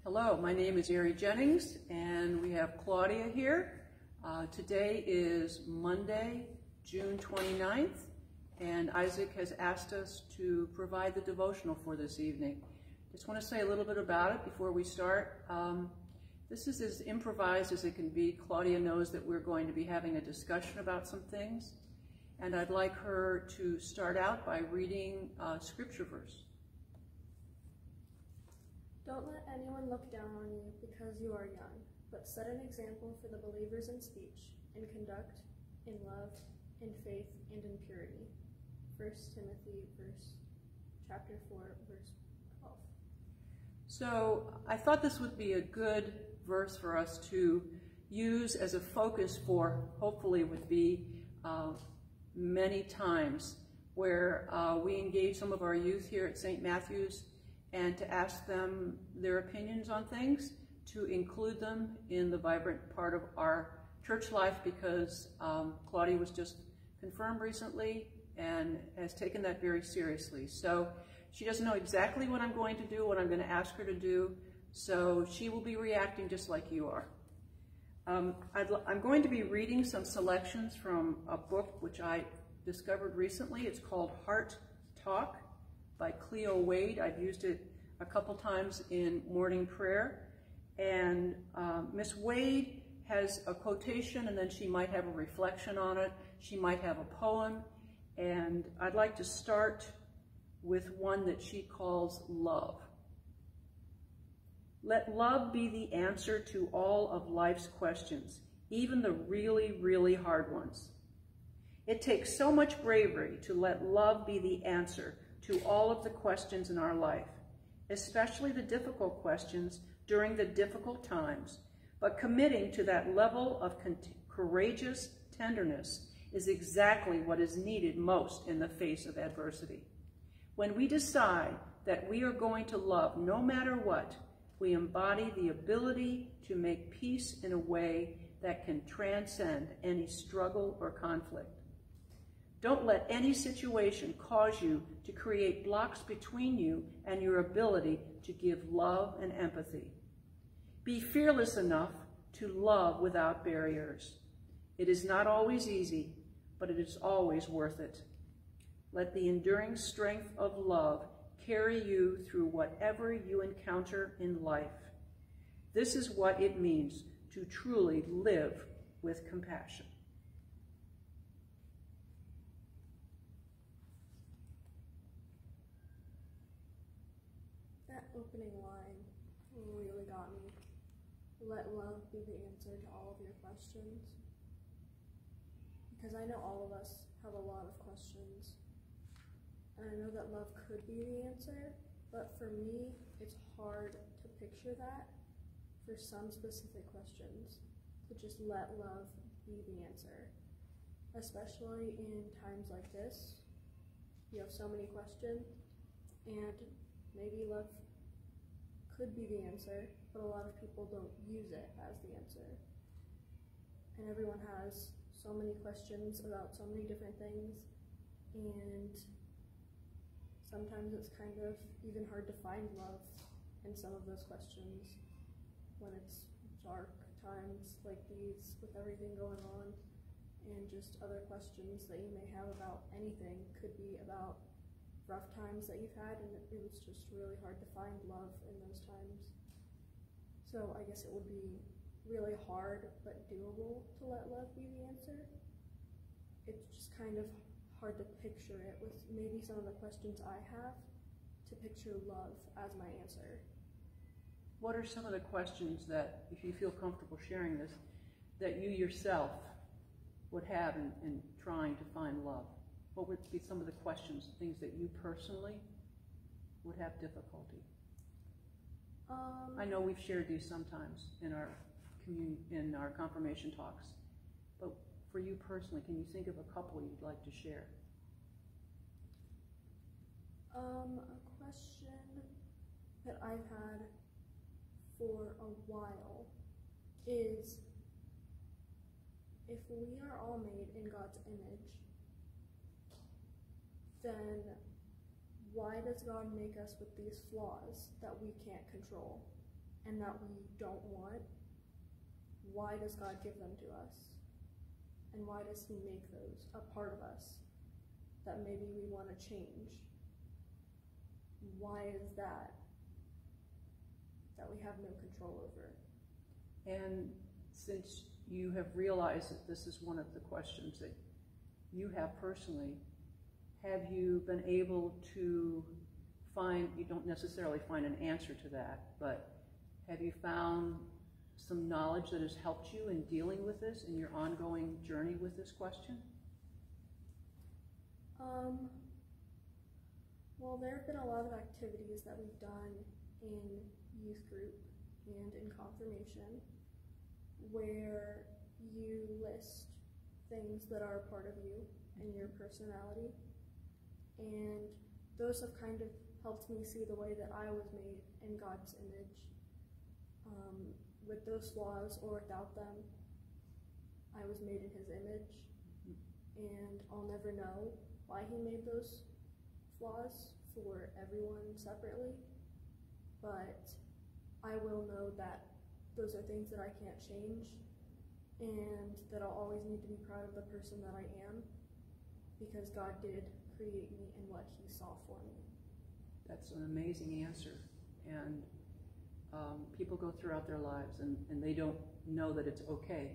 Hello, my name is Ari Jennings, and we have Claudia here. Today is Monday, June 29th, and Isaac has asked us to provide the devotional for this evening. Just want to say a little bit about it before we start. This is as improvised as it can be. Claudia knows that we're going to be having a discussion about some things, and I'd like her to start out by reading a scripture verse. Don't let anyone look down on you because you are young, but set an example for the believers in speech, in conduct, in love, in faith, and in purity. 1 Timothy chapter 4, verse 12. So I thought this would be a good verse for us to use as a focus for, hopefully would be many times where we engage some of our youth here at St. Matthew's and to ask them their opinions on things, to include them in the vibrant part of our church life, because Claudia was just confirmed recently and has taken that very seriously. So she doesn't know exactly what I'm going to do, what I'm going to ask her to do, so she will be reacting just like you are. I'm going to be reading some selections from a book which I discovered recently. It's called Heart Talk by Cleo Wade. I've used it a couple times in morning prayer. And Miss Wade has a quotation, and then she might have a reflection on it. She might have a poem. And I'd like to start with one that she calls love. Let love be the answer to all of life's questions, even the really, really hard ones. It takes so much bravery to let love be the answer to all of the questions in our life, especially the difficult questions during the difficult times. But committing to that level of courageous tenderness is exactly what is needed most in the face of adversity. When we decide that we are going to love no matter what, we embody the ability to make peace in a way that can transcend any struggle or conflict. Don't let any situation cause you to create blocks between you and your ability to give love and empathy. Be fearless enough to love without barriers. It is not always easy, but it is always worth it. Let the enduring strength of love carry you through whatever you encounter in life. This is what it means to truly live with compassion. That opening line really got me. Let love be the answer to all of your questions. Because I know all of us have a lot of questions. And I know that love could be the answer, but for me, it's hard to picture that for some specific questions, to just let love be the answer. Especially in times like this, you have so many questions, and maybe love could be the answer, but a lot of people don't use it as the answer. And everyone has so many questions about so many different things, and sometimes it's kind of even hard to find love in some of those questions when it's dark times like these with everything going on, and just other questions that you may have about anything could be about rough times that you've had, and it was just really hard to find love in those times. So I guess it would be really hard but doable to let love be the answer. It's just kind of hard to picture it with maybe some of the questions I have, to picture love as my answer. What are some of the questions that, if you feel comfortable sharing this, that you yourself would have in trying to find love? What would be some of the questions, things that you personally would have difficulty? I know we've shared these sometimes in our confirmation talks, but for you personally, can you think of a couple you'd like to share? A question that I've had for a while is, if we are all made in God's image, then why does God make us with these flaws that we can't control? and that we don't want, why does God give them to us? And why does he make those a part of us that maybe we want to change? Why is that we have no control over? And since you have realized that this is one of the questions that you have personally, have you been able to find, you don't necessarily find an answer to that, but have you found some knowledge that has helped you in dealing with this in your ongoing journey with this question? Well, there have been a lot of activities that we've done in youth group and in confirmation where you list things that are a part of you and your personality, and those have kind of helped me see the way that I was made in God's image. With those flaws or without them, I was made in his image, and I'll never know why he made those flaws for everyone separately, but I will know that those are things that I can't change, and that I'll always need to be proud of the person that I am, because God did create me in what he saw for me. That's an amazing answer. And people go throughout their lives and they don't know that it's okay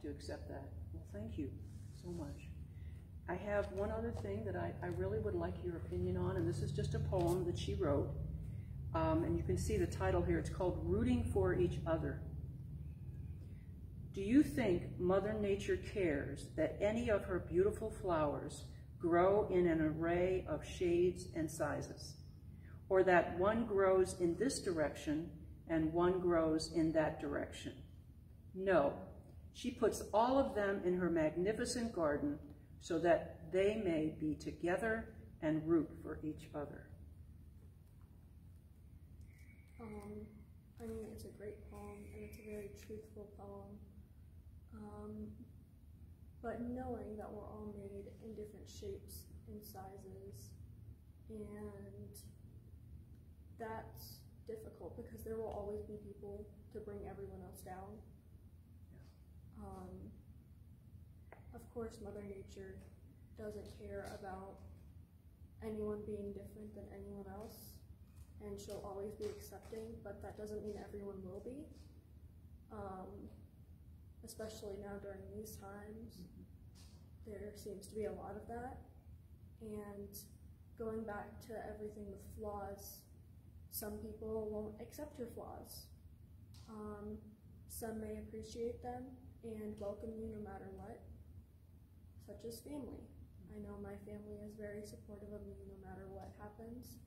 to accept that. Well, thank you so much. I have one other thing that I really would like your opinion on, and this is just a poem that she wrote. And you can see the title here. It's called Rooting for Each Other. Do you think Mother Nature cares that any of her beautiful flowers grow in an array of shades and sizes, or that one grows in this direction and one grows in that direction? No, she puts all of them in her magnificent garden so that they may be together and root for each other. I mean, it's a great poem, and it's a very truthful poem. But knowing that we're all made in different shapes and sizes, and that's difficult because there will always be people to bring everyone else down. Of course, Mother Nature doesn't care about anyone being different than anyone else, and she'll always be accepting, but that doesn't mean everyone will be. Especially now during these times, there seems to be a lot of that. And going back to everything with flaws, some people won't accept your flaws. Some may appreciate them and welcome you no matter what, such as family. I know my family is very supportive of me no matter what happens,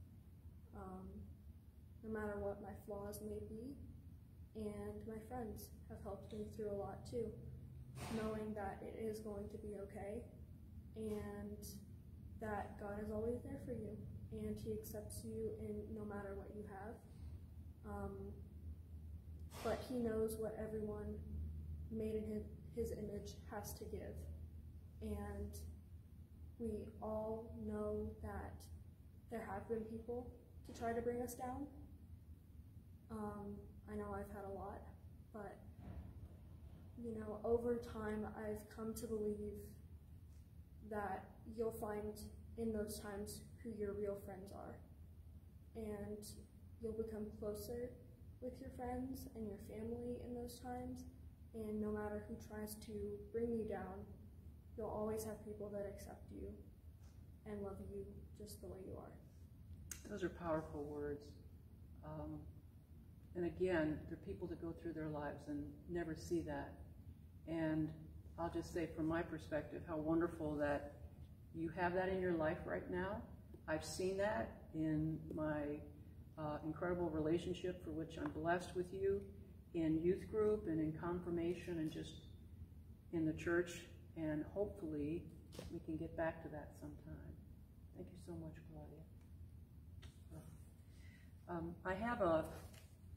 no matter what my flaws may be. And my friends have helped me through a lot too, knowing that it is going to be okay, and that God is always there for you, and he accepts you in no matter what you have. But he knows what everyone made in his image has to give. And we all know that there have been people to try to bring us down. I know I've had a lot, but over time I've come to believe that you'll find in those times who your real friends are, and you'll become closer with your friends and your family in those times, and no matter who tries to bring you down, you'll always have people that accept you and love you just the way you are. Those are powerful words. And again, there are people that go through their lives and never see that. And I'll just say from my perspective, how wonderful that you have that in your life right now. I've seen that in my incredible relationship for which I'm blessed with you, in youth group and in confirmation and just in the church. And hopefully we can get back to that sometime. Thank you so much, Claudia. I have a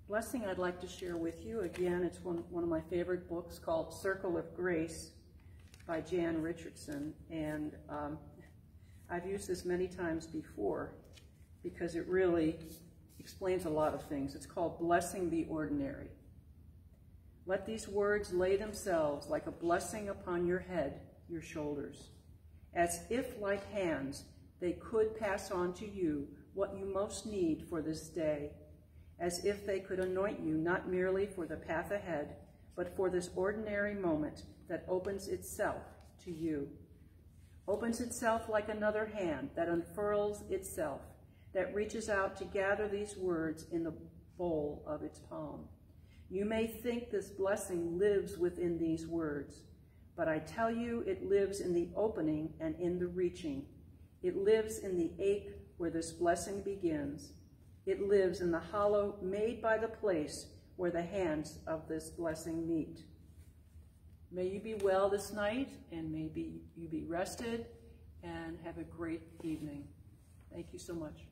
blessing I'd like to share with you. Again, it's one of my favorite books called Circle of Grace by Jan Richardson. And I've used this many times before because it really explains a lot of things. It's called blessing the ordinary. Let these words lay themselves like a blessing upon your head, your shoulders, as if like hands they could pass on to you what you most need for this day, as if they could anoint you not merely for the path ahead, but for this ordinary moment that opens itself to you. Opens itself like another hand that unfurls itself, that reaches out to gather these words in the bowl of its palm. You may think this blessing lives within these words, but I tell you it lives in the opening and in the reaching. It lives in the ache where this blessing begins. It lives in the hollow made by the place where the hands of this blessing meet. May you be well this night, and may you be rested, and have a great evening. Thank you so much.